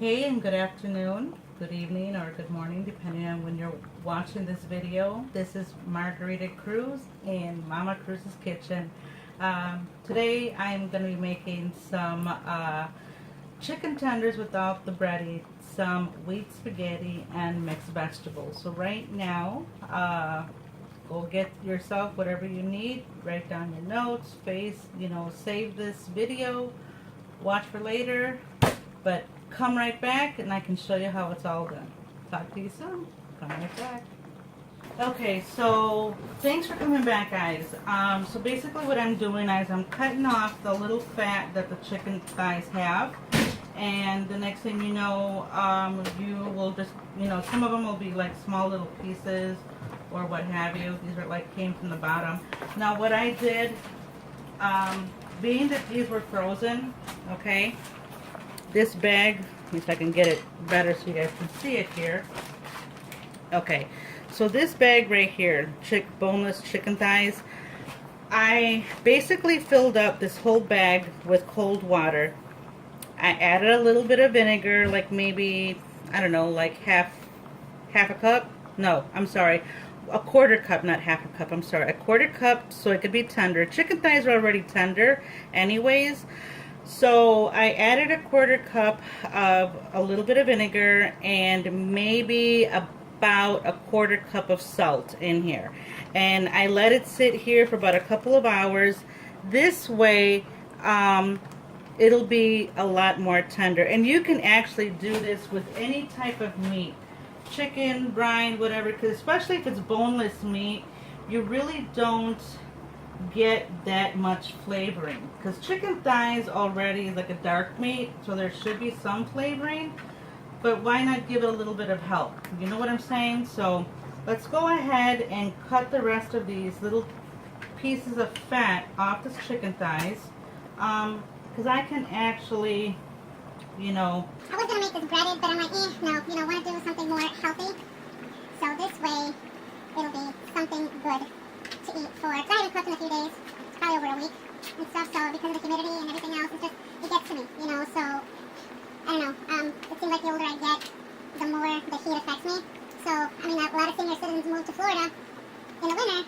Hey, and good afternoon, good evening, or good morning, depending on when you're watching this video. This is Margarita Cruz in Mama Cruz's Kitchen. Today I'm going to be making some chicken tenders without the breading, some wheat spaghetti, and mixed vegetables. So right now, go get yourself whatever you need, write down your notes, save this video, watch for later, but come right back and I can show you how it's all done. Talk to you soon. Come right back. Okay, so thanks for coming back, guys. So basically what I'm doing is I'm cutting off the little fat that the chicken thighs have, and the next thing you know, you will just, some of them will be like small little pieces or what have you. These are like came from the bottom. Now what I did, being that these were frozen, okay, this bag, if I can get it better so you guys can see it here. Okay, so this bag right here, boneless chicken thighs, I basically filled up this whole bag with cold water. I added a little bit of vinegar, like maybe, I don't know, like half a cup? No, I'm sorry, a quarter cup, not half a cup, I'm sorry, a quarter cup so it could be tender. Chicken thighs are already tender anyways. So I added a quarter cup of a little bit of vinegar and maybe about a quarter cup of salt in here. And I let it sit here for about a couple of hours. This way, it'll be a lot more tender. And you can actually do this with any type of meat. Chicken, brine, whatever, because especially if it's boneless meat, you really don't get that much flavoring, because chicken thighs already is like a dark meat, so there should be some flavoring, but why not give it a little bit of help? You know what I'm saying? So let's go ahead and cut the rest of these little pieces of fat off this chicken thighs, because I can actually, I was going to make this breaded, but I'm like, no, want to do something more healthy, so this way it'll be something good to eat for, because I haven't cooked in a few days, it's probably over a week and stuff, so because of the humidity and everything else, it gets to me, so, I don't know, it seems like the older I get, the more the heat affects me, so, I mean, a lot of senior citizens move to Florida in the winter,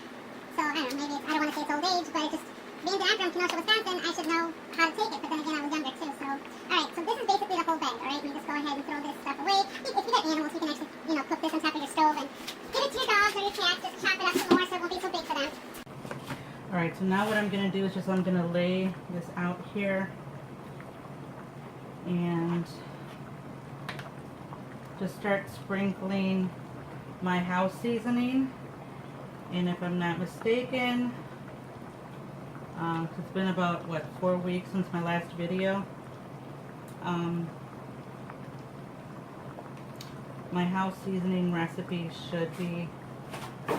so, I don't know, maybe I don't want to say it's old age, but it just, being that I'm from Kenosha, Wisconsin, I should know how to take it, but then again, I was younger too, so, alright, so this is basically the whole bag, alright, you just go ahead and throw this stuff away. If you got animals, you can actually, cook this on top of your stove and give it to your dogs or your cats, just chop it up some more so it won't be so big for them. Alright, so now what I'm going to do is I'm going to lay this out here and just start sprinkling my house seasoning. And if I'm not mistaken, it's been about, 4 weeks since my last video. My house seasoning recipe should be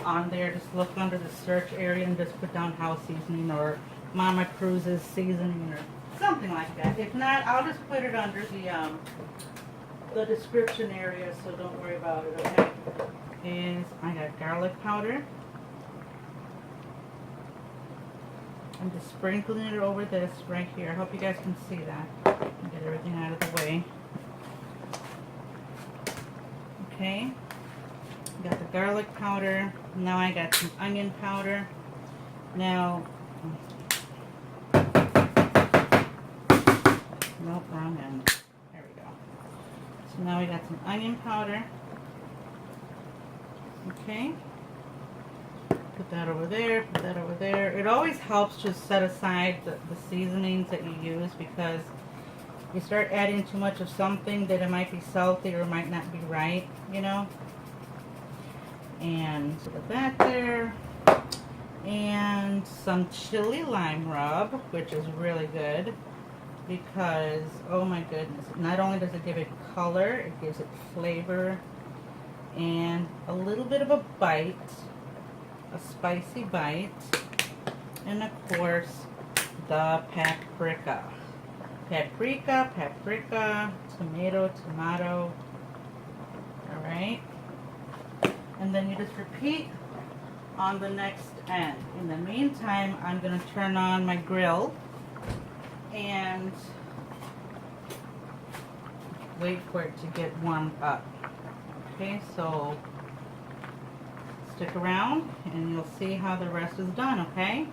on there. Just look under the search area and just put down house seasoning or Mama Cruz's seasoning or something like that. If not, I'll just put it under the description area, so don't worry about it, okay? I got garlic powder. I'm just sprinkling it over this right here. I hope you guys can see that. Get everything out of the way. Okay. Got the garlic powder. Now I got some onion powder. Now, nope, wrong end. There we go. So now we got some onion powder. Okay. Put that over there, put that over there. It always helps to set aside the seasonings that you use, because you start adding too much of something that it might be salty or might not be right, And put that there. And some chili lime rub, which is really good because, oh my goodness, not only does it give it color, it gives it flavor and a little bit of a bite. A spicy bite, and of course the paprika, tomato. All right, and then you just repeat on the next end. In the meantime, I'm going to turn on my grill and wait for it to get warmed up. Okay, so stick around and you'll see how the rest is done, okay?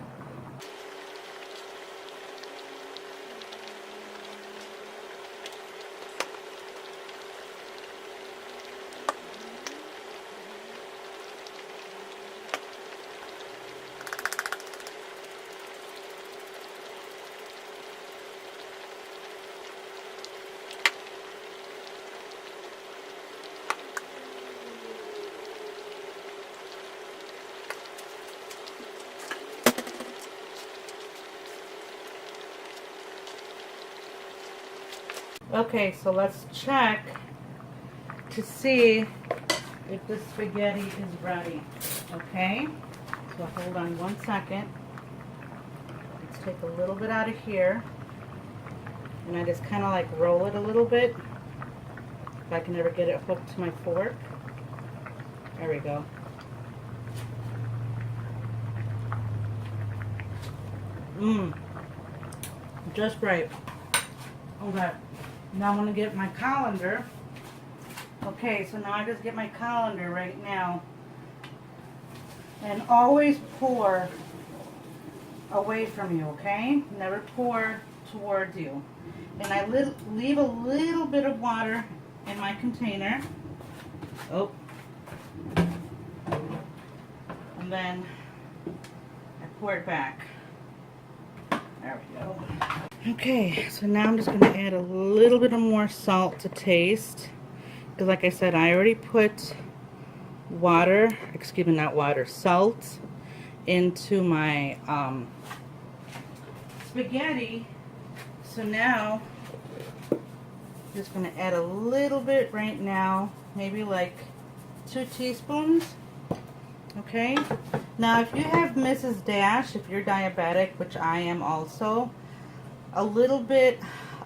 Okay, so let's check to see if the spaghetti is ready. Okay, so hold on 1 second. Let's take a little bit out of here. And I just kind of like roll it a little bit. If I can ever get it hooked to my fork. There we go. Just right. Okay. Now I'm going to get my colander. Okay, so now I just get my colander right now. And always pour away from you, okay? Never pour towards you. And I leave a little bit of water in my container. Oh. And then I pour it back. There we go. Okay, so now I'm just going to add a little bit of more salt to taste. Because like I said, I already put salt into my spaghetti. So now, I'm just going to add a little bit right now, maybe like 2 teaspoons. Okay, now if you have Mrs. Dash, if you're diabetic, which I am also, a little bit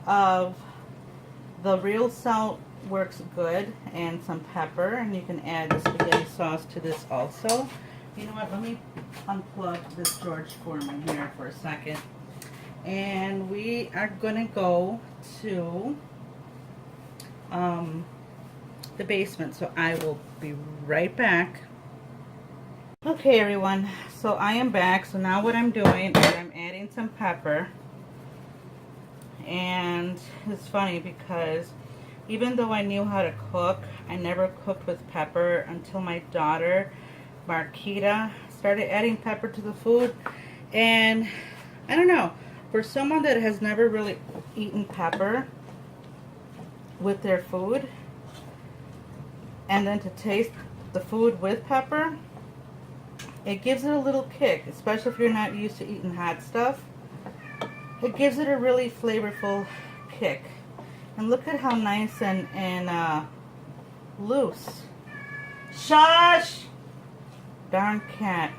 of the real salt works good, and some pepper, and you can add the spaghetti sauce to this also. You know what, let me unplug this George Foreman here for a second. And we are going to go to the basement, so I will be right back. Okay everyone, so I am back. So now what I'm doing is I'm adding some pepper. And it's funny because even though I knew how to cook, I never cooked with pepper until my daughter, Marquita, started adding pepper to the food. And I don't know, for someone that has never really eaten pepper with their food, and then to taste the food with pepper, it gives it a little kick, especially if you're not used to eating hot stuff. It gives it a really flavorful kick. And look at how nice and loose. Shush! Darn cat.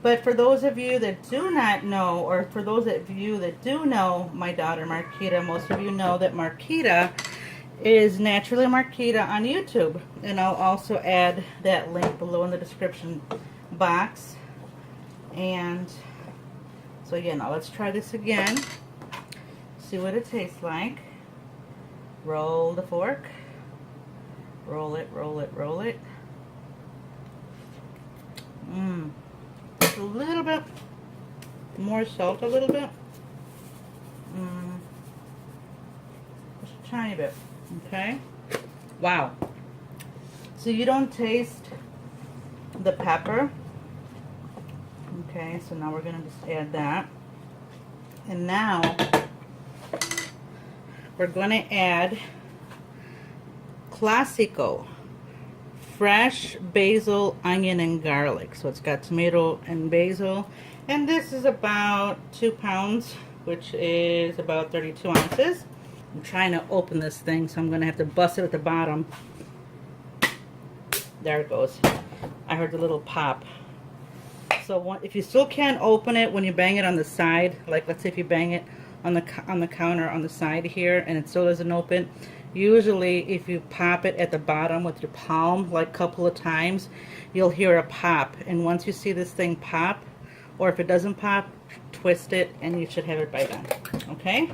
But for those of you that do not know, or for those of you that do know my daughter Marquita, most of you know that Marquita is Naturally Marquita on YouTube. And I'll also add that link below in the description box. And so yeah, now let's try this again. See what it tastes like. Roll the fork. Roll it, roll it, roll it. Just a little bit more salt, a little bit. Just a tiny bit. Okay. Wow. So you don't taste the pepper. Okay, so now we're going to just add that. And now we're going to add Classico fresh basil, onion, and garlic. So it's got tomato and basil. And this is about 2 pounds, which is about 32 ounces. I'm trying to open this thing, so I'm going to have to bust it at the bottom. There it goes. I heard the little pop. So if you still can't open it when you bang it on the side, like let's say if you bang it on the counter on the side here and it still doesn't open, usually if you pop it at the bottom with your palm like a couple of times, you'll hear a pop. And once you see this thing pop, or if it doesn't pop, twist it and you should have it by then. Okay?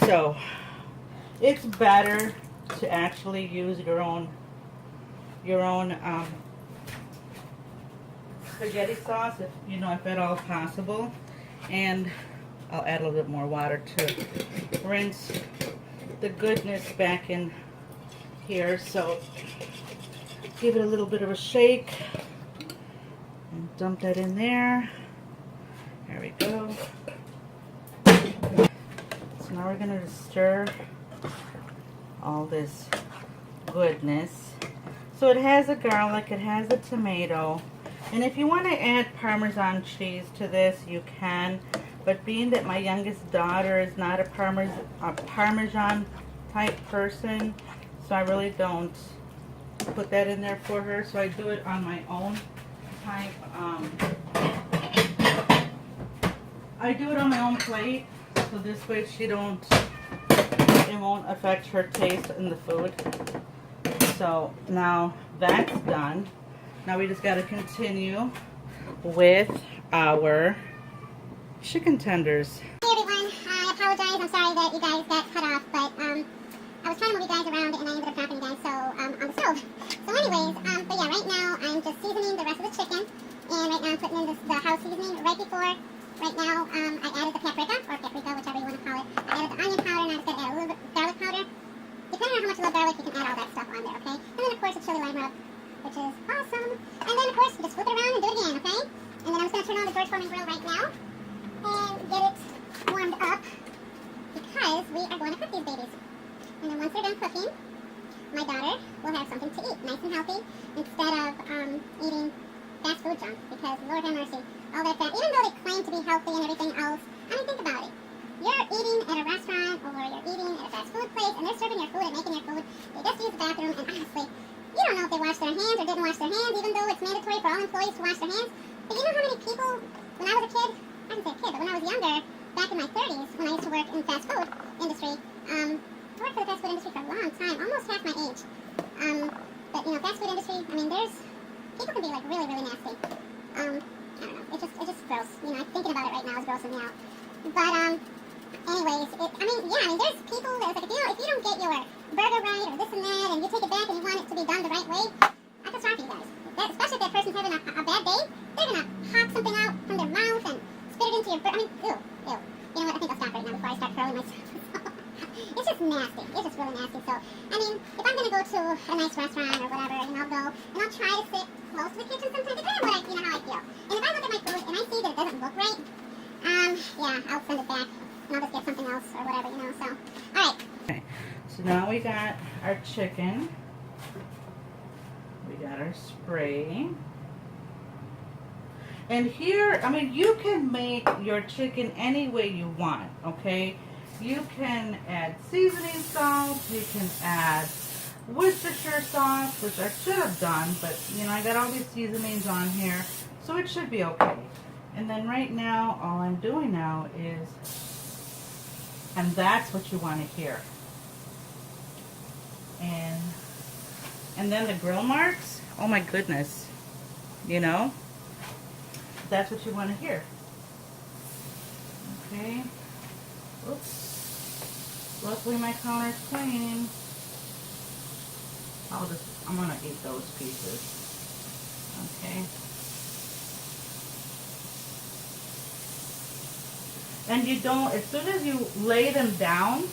So it's better to actually use your own spaghetti sauce, if if at all possible. And I'll add a little bit more water to rinse the goodness back in here. So give it a little bit of a shake and dump that in there. There we go. So now we're going to stir all this goodness. So it has a garlic, it has a tomato, and if you want to add Parmesan cheese to this, you can. But being that my youngest daughter is not a Parmesan type person, so I really don't put that in there for her. So I do it on my own type. I do it on my own plate, so this way it won't affect her taste in the food. So now that's done. Now we just got to continue with our chicken tenders. Hey everyone, I apologize. I'm sorry that you guys got cut off, but I was trying to move you guys around and I ended up dropping you guys on the stove. So anyways, but yeah, right now I'm just seasoning the rest of the chicken, and right now I'm putting in the house seasoning. Right now I added the paprika, or paprika, whichever you want to call it. I added the onion powder, and I'm just going to add a little bit of garlic powder. Depending on how much you love garlic, you can add all that stuff on there, okay? And then of course the chili lime rub, which is awesome. And then of course you just flip it around and do it again, okay? And then I'm just going to turn on the bird forming grill right now and get it warmed up, because we are going to cook these babies. And then once they're done cooking, my daughter will have something to eat, nice and healthy, instead of eating fast food junk, because Lord have mercy, all that fat, even though they claim to be healthy and everything else, I mean, think about it. You're eating at a restaurant or you're eating at a fast food place and they're serving your food and making your food. They just use the bathroom, and honestly, you don't know if they washed their hands or didn't wash their hands, even though it's mandatory for all employees to wash their hands. But you know how many people, when I was a kid, I didn't say a kid, but when I was younger, back in my 30s, when I used to work in the fast food industry, I worked for the fast food industry for a long time, almost half my age. But fast food industry, I mean, people can be like really, really nasty. I don't know, it's just gross. Thinking about it right now is grossing me out. But, anyways, there's people that's like, if you don't get your burger right or this and that, and you take it back and you want it to be done the right way, I feel sorry for you guys. Especially if that person's having a bad day, they're gonna hawk something out from their mouth and spit it into your burger. I mean, ew. You know what, I think I'll stop right now before I start curling myself. It's just nasty. It's just really nasty. So, I mean, if I'm gonna go to a nice restaurant or whatever, I'll go and I'll try to sit close to the kitchen sometimes, depending on how I feel. And if I look at my food and I see that it doesn't look right, yeah, I'll send it back. And I'll just get something else or whatever, so. Alright. Okay, so now we got our chicken. We got our spray. And here, I mean, you can make your chicken any way you want, okay? You can add seasoning salt, you can add Worcestershire sauce, which I should have done, but, I got all these seasonings on here, so it should be okay. And then right now, all I'm doing now is, and that's what you want to hear. And then the grill marks, oh my goodness, that's what you want to hear. Okay. Oops. Luckily my counter's clean. I'm gonna eat those pieces. Okay. And you don't, as soon as you lay them down,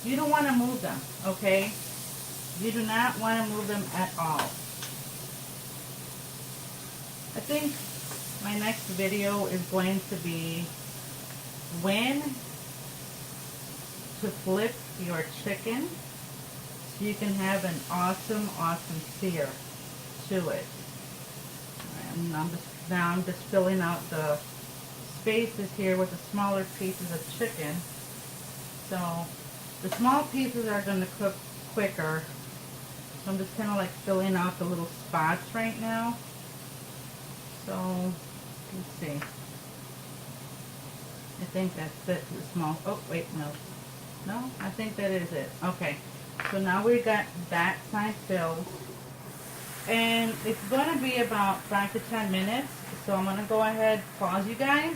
you don't want to move them, okay? You do not want to move them at all. I think my next video is going to be when to flip your chicken so you can have an awesome sear to it. And I'm just filling out the spaces here with the smaller pieces of chicken. So the small pieces are going to cook quicker. So I'm just kind of like filling out the little spots right now. So let's see. I think that's it. The small. Oh wait, no, I think that is it. Okay. So now we got that side filled, and it's going to be about 5 to 10 minutes. So I'm going to go ahead, pause you guys,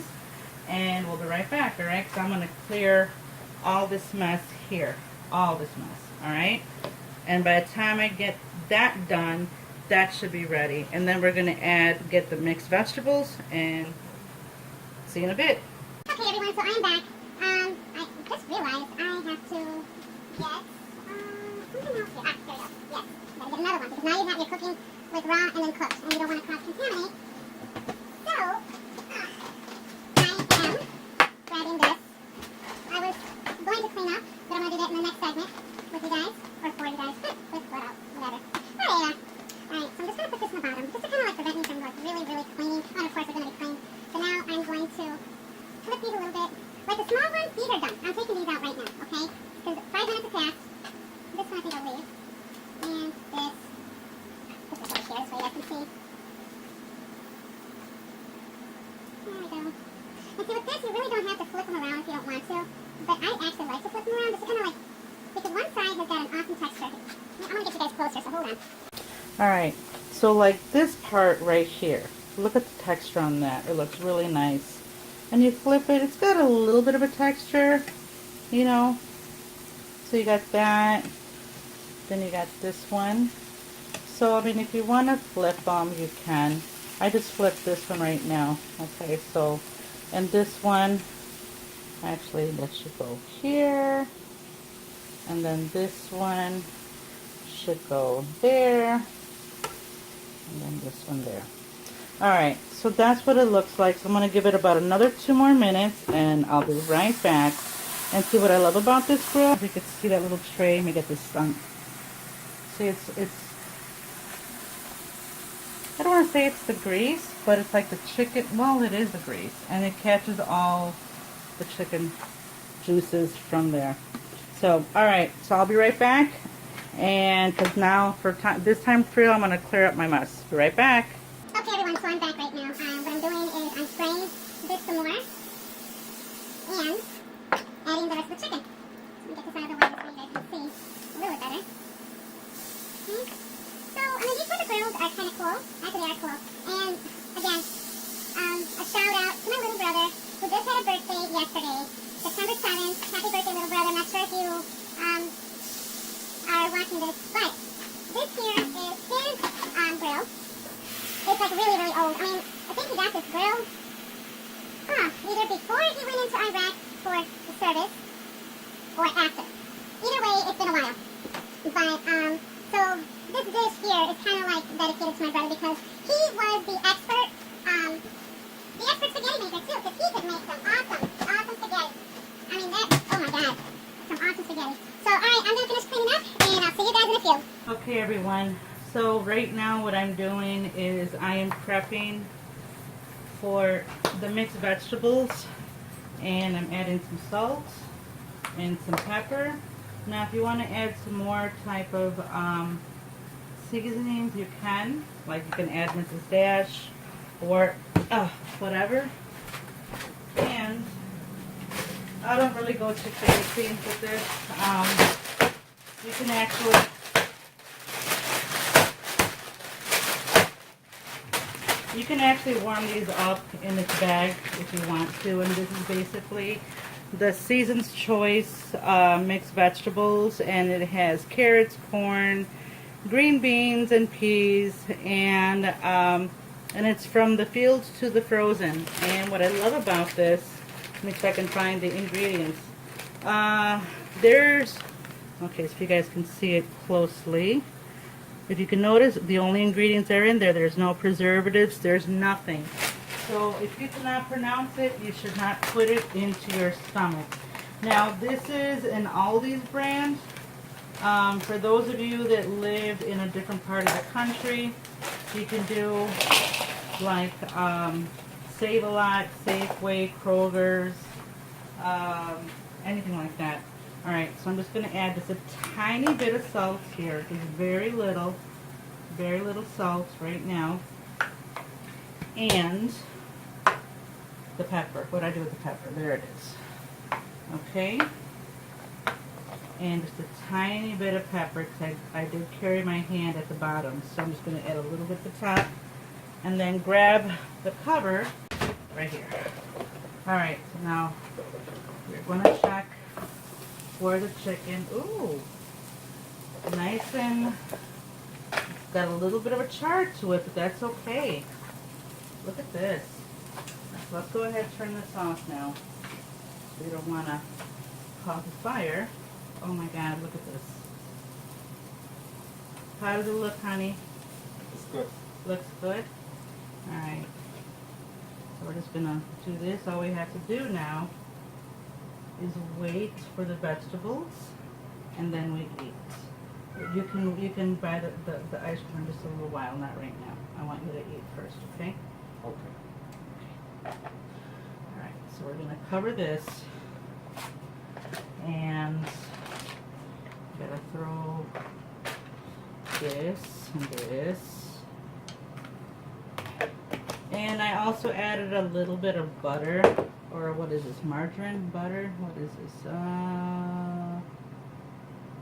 and we'll be right back. All right? So I'm going to clear all this mess here, all this mess. All right? And by the time I get that done, that should be ready. And then we're going to get the mixed vegetables, and see you in a bit. Okay everyone, so I'm back. I just realized I have to get something else here. There we go. Yes, gotta get another one because now you have your cooking like raw and then cooked, and you don't want to cross-contaminate. So, I am grabbing this. I was going to clean up, but I'm going to do that in the next segment with you guys, or for you guys, with whatever. Alright, so I'm just going to put this in the bottom, just to kind of like prevent me from like really, really cleaning. And of course they're going to be clean. So now I'm going to flip these a little bit. Like the small ones, these are done. I'm taking these out right now, okay? Because 5 minutes have passed. This one I think I'll leave. And this. Put this over here so you guys can see. There we go. And see with this, you really don't have to flip them around if you don't want to. But I actually like to flip them around just to kind of like, because one side has got an awesome texture. I'm going to get you guys closer, so hold on. Alright, so like this part right here, look at the texture on that. It looks really nice. And you flip it, it's got a little bit of a texture, you know. So you got that. Then you got this one. So, I mean, if you want to flip them, you can. I just flipped this one right now. Okay, so, and this one, actually, that should go here. And then this one should go there. And then this one there. Alright, so that's what it looks like. So I'm going to give it about another 2 more minutes, and I'll be right back. And see what I love about this grill. If you can see that little tray, let me get this stunk. See, it's I don't want to say it's the grease, but it's like the chicken, well, it is the grease. And it catches all the chicken juices from there. So, alright, so I'll be right back. And because now, for this time for real, I'm going to clear up my mess. Be right back. Okay everyone, so I'm back right now. What I'm doing is I'm spraying this some more. And adding the rest of the chicken. Let me get this out of the way so you guys can see a little bit better. Okay. So, I mean, these type of grills are kind of cool. Actually, they are cool. And, again, a shout out to my little brother who just had a birthday yesterday. September 7th. Happy birthday, little brother. I'm not sure if you are watching this, but this here is his grill. It's like really, really old. I mean, I think he got this grill either before he went into Iraq for the service or after. Either way, it's been a while. But, so this dish here is kind of like dedicated to my brother because he was the expert spaghetti maker too, because he could make some awesome spaghetti. I mean, that, oh my god, some awesome spaghetti. So, alright, I'm going to finish cleaning up, and I'll see you guys in a few. Okay, everyone. So right now what I'm doing is I am prepping for the mixed vegetables, and I'm adding some salt and some pepper. Now if you want to add some more type of seasonings, you can. Like you can add Mrs. Dash or whatever. And I don't really go too crazy with this. You can actually warm these up in this bag if you want to, and this is basically the Season's Choice mixed vegetables, and it has carrots, corn, green beans, and peas, and it's from the fields to the frozen. And what I love about this, let me see if I can find the ingredients. Okay, so if you guys can see it closely. If you can notice, the only ingredients that are in there, there's no preservatives, there's nothing. So if you cannot pronounce it, you should not put it into your stomach. Now this is an Aldi's brand. For those of you that live in a different part of the country, you can do like Save-A-Lot, Safeway, Kroger's, anything like that. Alright, so I'm just going to add just a tiny bit of salt here, just very little salt right now, and the pepper. What do I do with the pepper? There it is. Okay, and just a tiny bit of pepper, because I did carry my hand at the bottom, so I'm just going to add a little bit at the top, and then grab the cover right here. Alright, so now we're going to check for the chicken. Ooh, nice nice and got a little bit of a char to it, but that's okay. Look at this. So let's go ahead and turn this off now. We don't want to cause a fire. Oh my God, look at this. How does it look, honey? It's good. Looks good? Alright. So we're just gonna do this. All we have to do now is wait for the vegetables and then we eat. You can buy the ice cream in just a little while, not right now. I want you to eat first, okay? Okay. Alright, so we're gonna cover this and gotta throw this and this. And I also added a little bit of butter, or what is this, margarine, butter? What is this?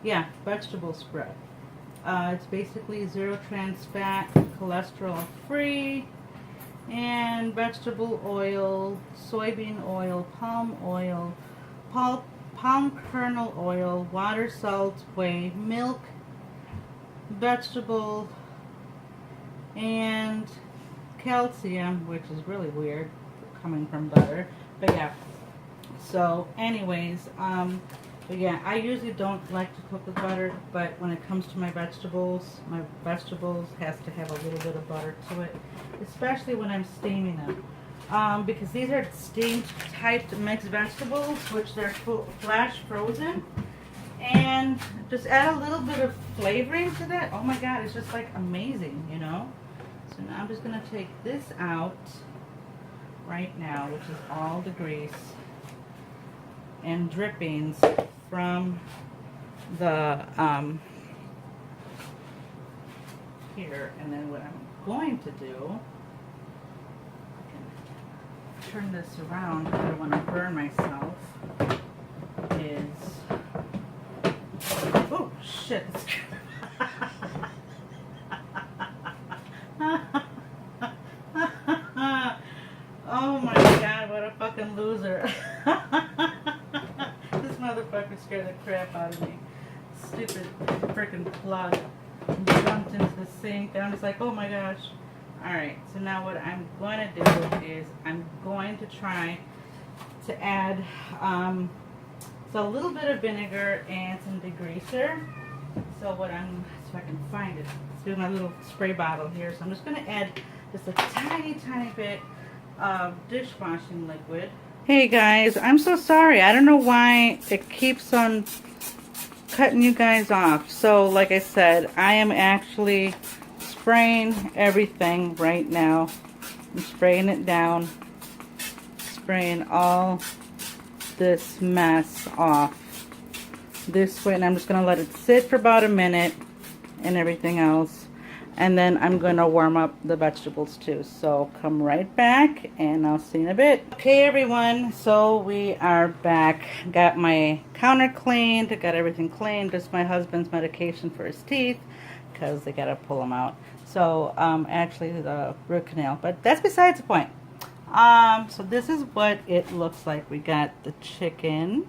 Yeah, vegetable spread. It's basically 0 trans fat, cholesterol free, and vegetable oil, soybean oil, palm kernel oil, water, salt, whey, milk, vegetable, and calcium, which is really weird coming from butter, but yeah. So anyways, but yeah, I usually don't like to cook with butter, but when it comes to my vegetables has to have a little bit of butter to it, especially when I'm steaming them, because these are steamed typed mixed vegetables, which they're flash frozen, and just add a little bit of flavoring to that. Oh my God, it's just like amazing, you know. So now I'm just gonna take this out right now, which is all the grease and drippings from the here. And then what I'm going to do, I can turn this around if I want to burn myself, is, oh shit, oh my God, what a fucking loser. This motherfucker scared the crap out of me. Stupid freaking plug. Jumped into the sink and I'm just like, oh my gosh. Alright, so now what I'm going to do is I'm going to try to add so a little bit of vinegar and some degreaser. So so I can find it. Let's do my little spray bottle here. So I'm just going to add just a tiny bit of dishwashing liquid. Hey guys, I'm so sorry. I don't know why it keeps on cutting you guys off. So like I said, I am actually spraying everything right now. I'm spraying it down, spraying all this mess off this way, and I'm just going to let it sit for about a minute and everything else, and then I'm going to warm up the vegetables too. So come right back and I'll see you in a bit. Okay everyone, so we are back. Got my counter cleaned, got everything cleaned, just my husband's medication for his teeth because they got to pull them out. So actually the root canal, but that's besides the point. So this is what it looks like. We got the chicken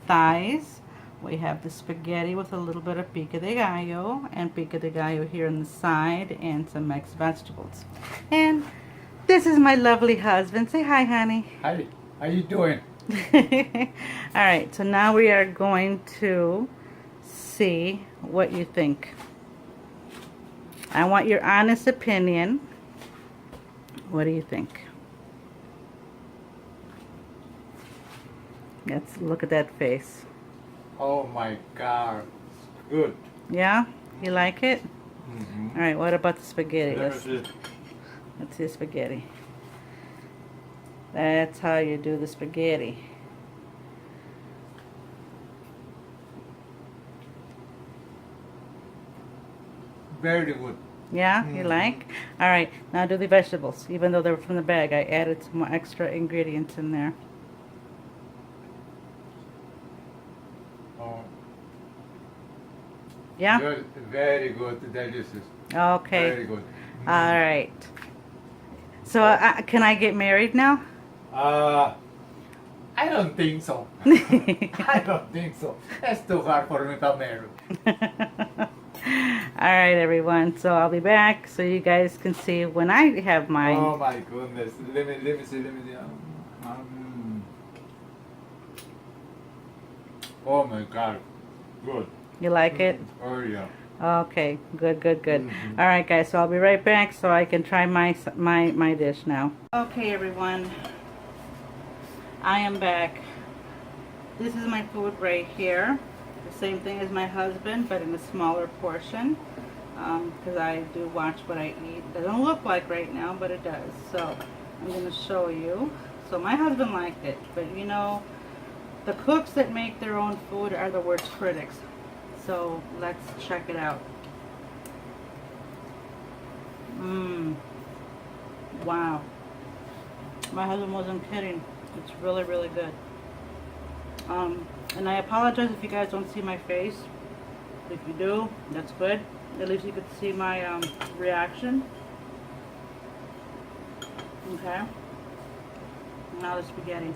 thighs. We have the spaghetti with a little bit of pico de gallo and pico de gallo here on the side and some mixed vegetables. And this is my lovely husband. Say hi, honey. Hi. How you doing? Alright, so now we are going to see what you think. I want your honest opinion. What do you think? Let's look at that face. Oh my God. Good. Yeah? You like it? Mm-hmm. Alright, what about the spaghetti? Let's Let's see the spaghetti. That's how you do the spaghetti. Very good. Yeah? You like? Alright, now do the vegetables. Even though they were from the bag, I added some more extra ingredients in there. Oh. Yeah? Good. Very good. Delicious. Okay. Very good. Alright. So, can I get married now? I don't think so. I don't think so. It's too hard for me to marry. Alright everyone, so I'll be back so you guys can see when I have mine. Oh my goodness. Let me see. Oh my god. Good. You like it? Oh yeah. Okay, good. Mhm. Alright guys, so I'll be right back so I can try my dish now. Okay everyone, I am back. This is my food right here. The same thing as my husband, but in a smaller portion. Because I do watch what I eat. It doesn't look like right now, but it does. So I'm going to show you. So my husband liked it, but you know, the cooks that make their own food are the worst critics. So let's check it out. Wow. My husband wasn't kidding. It's really, really good. And I apologize if you guys don't see my face. If you do, that's good. At least you could see my reaction. Okay. Now the spaghetti.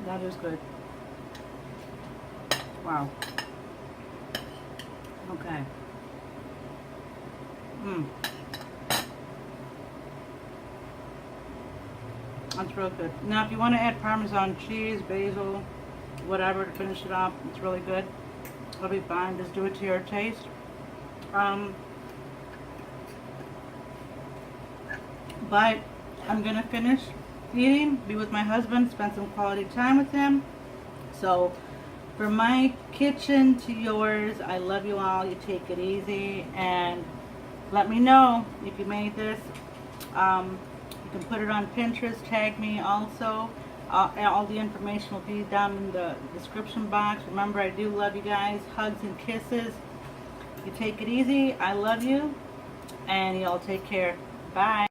That is good. Wow. Okay. That's real good. Now if you want to add Parmesan cheese, basil, whatever to finish it off, it's really good. It'll be fine. Just do it to your taste. But I'm going to finish eating, be with my husband, spend some quality time with him. So from my kitchen to yours, I love you all. You take it easy and let me know if you made this. You can put it on Pinterest, tag me also. All the information will be down in the description box. Remember, I do love you guys. Hugs and kisses. You take it easy. I love you. And y'all take care. Bye.